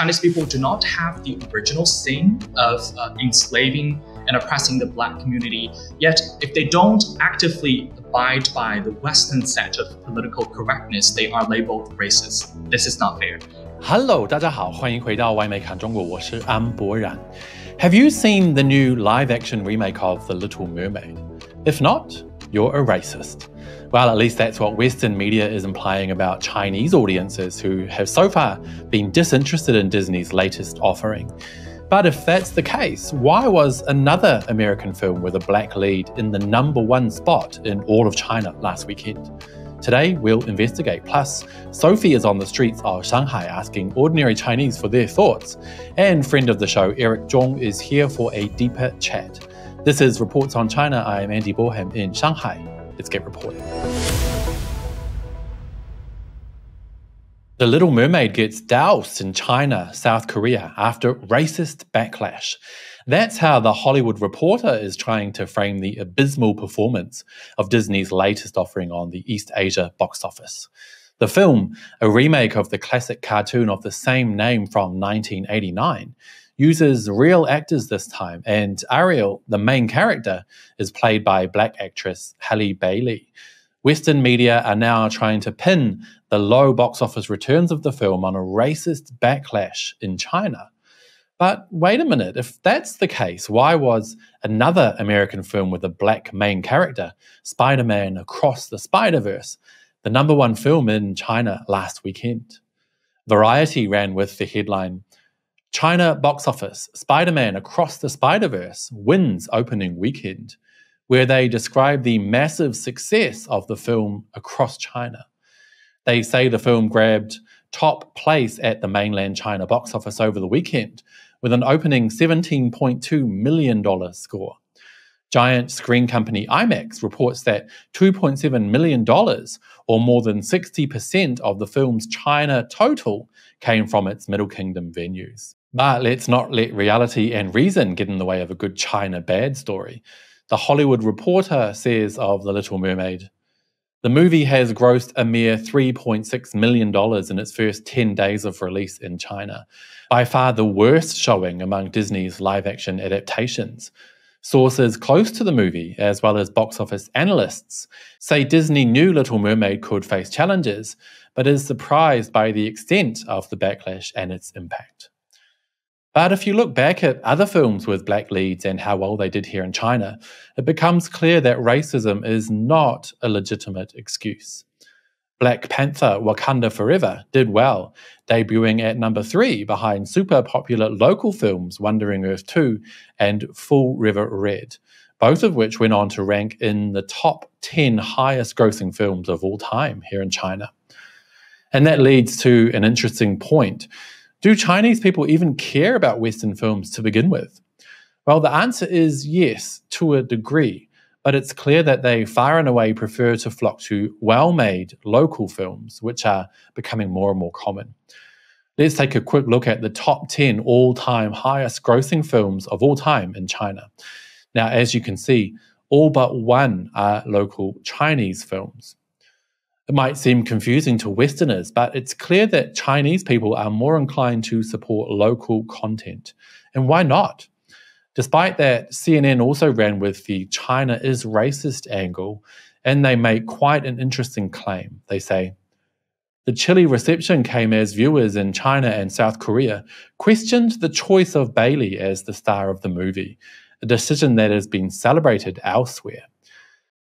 Chinese people do not have the original sin of enslaving and oppressing the Black community. Yet, if they don't actively abide by the Western set of political correctness, they are labeled racist. This is not fair. Hello, 大家好，欢迎回到外媒看中国，我是安博然。Have you seen the new live-action remake of The Little Mermaid? If not, you're a racist. Well, at least that's what Western media is implying about Chinese audiences who have so far been disinterested in Disney's latest offering. But if that's the case, why was another American film with a black lead in the #1 spot in all of China last weekend? Today, we'll investigate. Plus, Sophie is on the streets of Shanghai asking ordinary Chinese for their thoughts. And friend of the show, Eric Zhong, is here for a deeper chat. This is Reports on China. I am Andy Boreham in Shanghai. Let's get reporting. The Little Mermaid gets doused in China, South Korea after racist backlash. That's how The Hollywood Reporter is trying to frame the abysmal performance of Disney's latest offering on the East Asia box office. The film, a remake of the classic cartoon of the same name from 1989, uses real actors this time, and Ariel, the main character, is played by Black actress Halle Bailey. Western media are now trying to pin the low box office returns of the film on a racist backlash in China. But wait a minute, if that's the case, why was another American film with a black main character, Spider-Man Across the Spider-Verse, the #1 film in China last weekend? Variety ran with the headline, China box office, Spider-Man Across the Spider-Verse wins opening weekend, where they describe the massive success of the film across China. They say the film grabbed top place at the mainland China box office over the weekend with an opening $17.2 million score. Giant screen company IMAX reports that $2.7 million, or more than 60% of the film's China total, came from its Middle Kingdom venues. But let's not let reality and reason get in the way of a good China bad story. The Hollywood Reporter says of The Little Mermaid, the movie has grossed a mere $3.6 million in its first 10 days of release in China, by far the worst showing among Disney's live-action adaptations. Sources close to the movie, as well as box office analysts, say Disney knew Little Mermaid could face challenges, but is surprised by the extent of the backlash and its impact. But if you look back at other films with black leads and how well they did here in China, it becomes clear that racism is not a legitimate excuse. Black Panther Wakanda Forever did well, debuting at #3 behind super popular local films Wandering Earth 2 and Full River Red, both of which went on to rank in the top 10 highest grossing films of all time here in China. And that leads to an interesting point. Do Chinese people even care about Western films to begin with? Well, the answer is yes, to a degree, but it's clear that they far and away prefer to flock to well-made local films, which are becoming more and more common. Let's take a quick look at the top 10 all-time highest grossing films of all time in China. Now, as you can see, all but one are local Chinese films. It might seem confusing to Westerners, but it's clear that Chinese people are more inclined to support local content. And why not? Despite that, CNN also ran with the China is racist angle, and they make quite an interesting claim. They say, the chilly reception came as viewers in China and South Korea questioned the choice of Bailey as the star of the movie, a decision that has been celebrated elsewhere.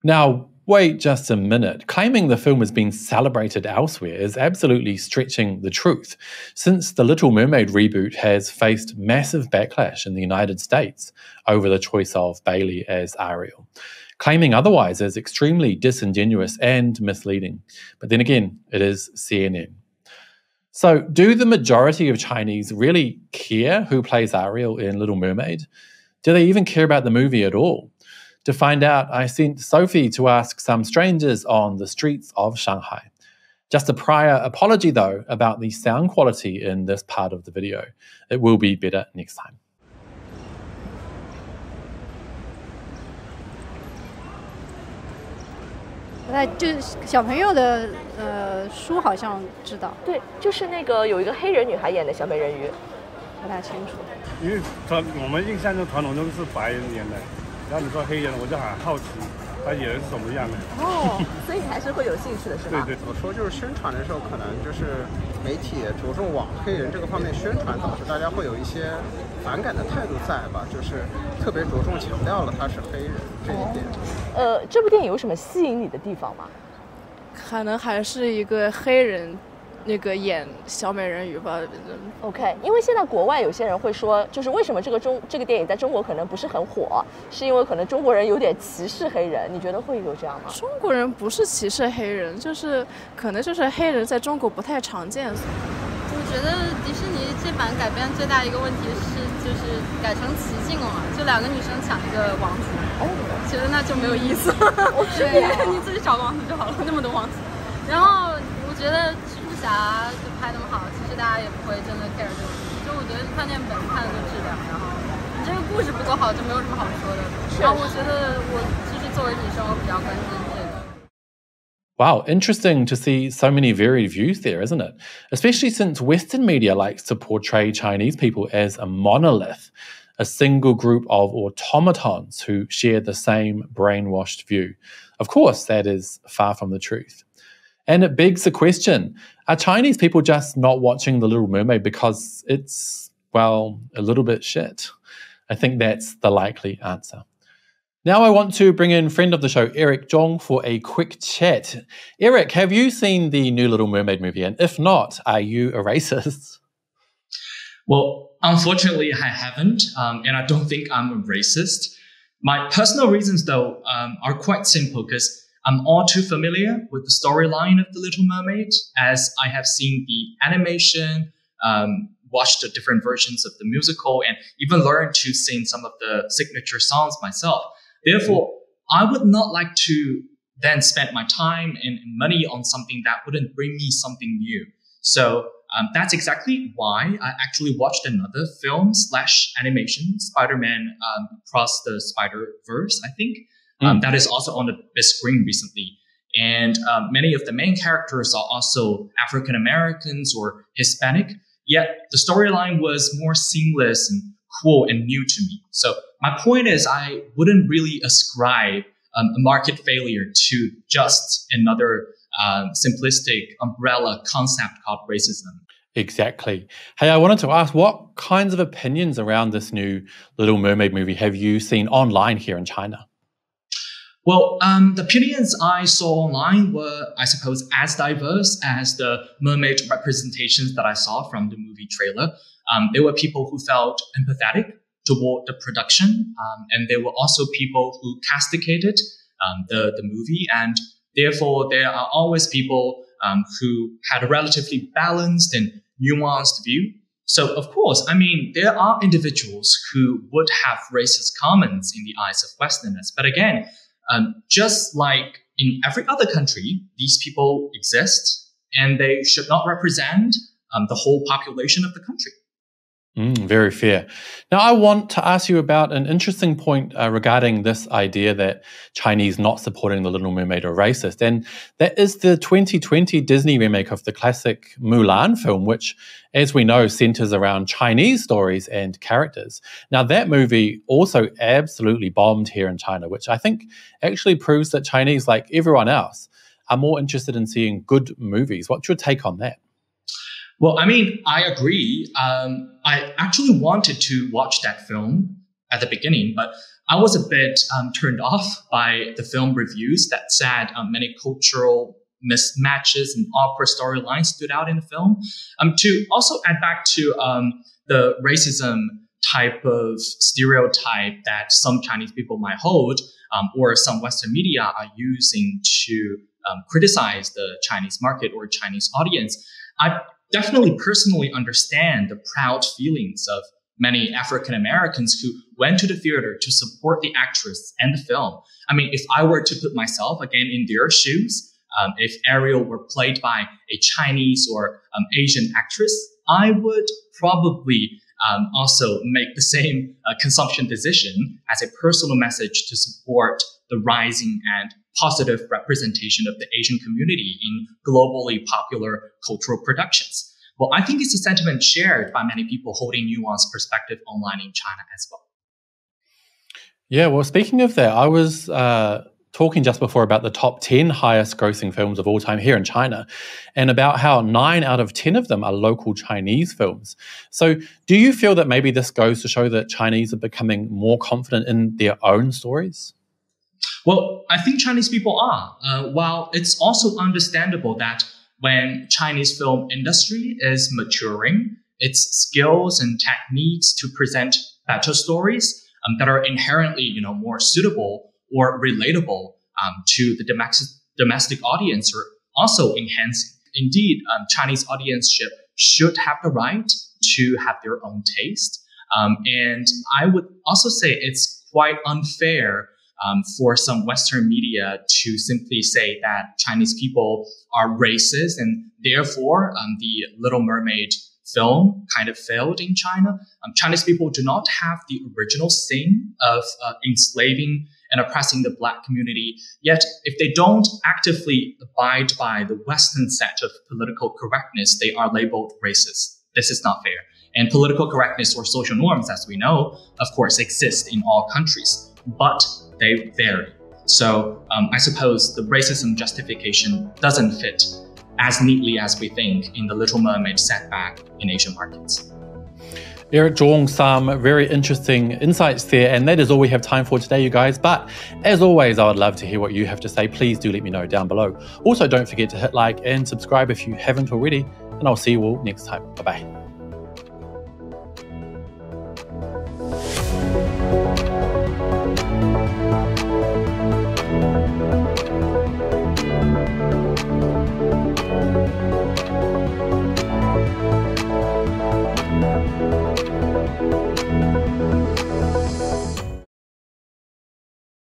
Now, wait just a minute. Claiming the film has been celebrated elsewhere is absolutely stretching the truth, since the Little Mermaid reboot has faced massive backlash in the United States over the choice of Bailey as Ariel. Claiming otherwise is extremely disingenuous and misleading. But then again, it is CNN. So, do the majority of Chinese really care who plays Ariel in Little Mermaid? Do they even care about the movie at all? To find out, I sent Sophie to ask some strangers on the streets of Shanghai. Just a prior apology, though, about the sound quality in this part of the video. It will be better next time. 那就是小朋友的书好像知道。对，就是那个有一个黑人女孩演的小美人鱼，不太清楚。因为我们印象中传统中是白人演的，然后你说黑人，我就很好奇。他演的是什么样的？哦，所以你还是会有兴趣的，是吧？对，我说就是宣传的时候，可能就是媒体着重往黑人这个方面宣传，导致大家会有一些反感的态度在吧？就是特别着重强调了他是黑人这一点。这部电影有什么吸引你的地方吗？可能还是一个黑人。那个演小美人鱼吧 ，OK， 因为现在国外有些人会说，就是为什么这个电影在中国可能不是很火，是因为可能中国人有点歧视黑人，你觉得会有这样吗？中国人不是歧视黑人，就是可能就是黑人在中国不太常见。我觉得迪士尼这版改编最大一个问题是，就是改成奇境了嘛，就2个女生抢一个王子，觉得那就没有意思了。你自己找个王子就好了，那么多王子。然后我觉得侠就拍那么好，其实大家也不会真的 care 这个事情。就我觉得看电影本身看的就质量，然后你这个故事不够好，就没有什么好说的。然后我觉得我就是作为女生，我比较关心这个。Wow, interesting to see so many varied views there, isn't it? Especially since Western media likes to portray Chinese people as a monolith, a single group of automatons who share the same brainwashed view. Of course, that is far from the truth. And it begs the question, are Chinese people just not watching The Little Mermaid because it's, well, a little bit shit? I think that's the likely answer. Now I want to bring in friend of the show, Eric Zhong, for a quick chat. Eric, have you seen the new Little Mermaid movie? And if not, are you a racist? Well, unfortunately, I haven't, and I don't think I'm a racist. My personal reasons, though, are quite simple because I'm all too familiar with the storyline of The Little Mermaid, as I have seen the animation, watched the different versions of the musical, and even learned to sing some of the signature songs myself. Therefore, I would not like to then spend my time and money on something that wouldn't bring me something new. So that's exactly why I actually watched another film/animation, Spider-Man Across the Spider-Verse, I think. That is also on the big screen recently. And many of the main characters are also African Americans or Hispanic, yet the storyline was more seamless and cool and new to me. So my point is I wouldn't really ascribe a market failure to just another simplistic umbrella concept called racism. Exactly. Hey, I wanted to ask, what kinds of opinions around this new Little Mermaid movie have you seen online here in China? Well, the opinions I saw online were, I suppose, as diverse as the mermaid representations that I saw from the movie trailer. There were people who felt empathetic toward the production, and there were also people who castigated the movie, and therefore there are always people who had a relatively balanced and nuanced view. So, of course, I mean, there are individuals who would have racist comments in the eyes of Westerners, but again, just like in every other country, these people exist and they should not represent the whole population of the country. Very fair. Now, I want to ask you about an interesting point regarding this idea that Chinese not supporting The Little Mermaid are racist. And that is the 2020 Disney remake of the classic Mulan film, which, as we know, centers around Chinese stories and characters. Now, that movie also absolutely bombed here in China, which I think actually proves that Chinese, like everyone else, are more interested in seeing good movies. What's your take on that? Well, I mean, I agree. I actually wanted to watch that film at the beginning, but I was a bit turned off by the film reviews that said many cultural mismatches and awkward storylines stood out in the film. To also add back to the racism type of stereotype that some Chinese people might hold, or some Western media are using to criticize the Chinese market or Chinese audience, I definitely personally understand the proud feelings of many African Americans who went to the theater to support the actress and the film. I mean, if I were to put myself again in their shoes, if Ariel were played by a Chinese or Asian actress, I would probably also make the same consumption decision as a personal message to support the rising and positive representation of the Asian community in globally popular cultural productions. Well, I think it's a sentiment shared by many people holding nuanced perspective online in China as well. Yeah, well, speaking of that, I was talking just before about the top 10 highest grossing films of all time here in China, and about how 9 out of 10 of them are local Chinese films. So do you feel that maybe this goes to show that Chinese are becoming more confident in their own stories? Well, I think Chinese people are. While it's also understandable that when Chinese film industry is maturing, its skills and techniques to present better stories that are inherently, more suitable or relatable to the domestic audience are also enhancing. Indeed, Chinese audience should have the right to have their own taste. And I would also say it's quite unfair for some Western media to simply say that Chinese people are racist and therefore the Little Mermaid film kind of failed in China. Chinese people do not have the original sin of enslaving and oppressing the Black community. Yet, if they don't actively abide by the Western set of political correctness, they are labeled racist. This is not fair. And political correctness or social norms, as we know, of course, exist in all countries, but they vary. So I suppose the racism justification doesn't fit as neatly as we think in the Little Mermaid setback in Asian markets. Eric Zhong, some very interesting insights there, and that is all we have time for today, you guys. But as always, I would love to hear what you have to say. Please do let me know down below. Also, don't forget to hit like and subscribe if you haven't already, and I'll see you all next time. Bye-bye.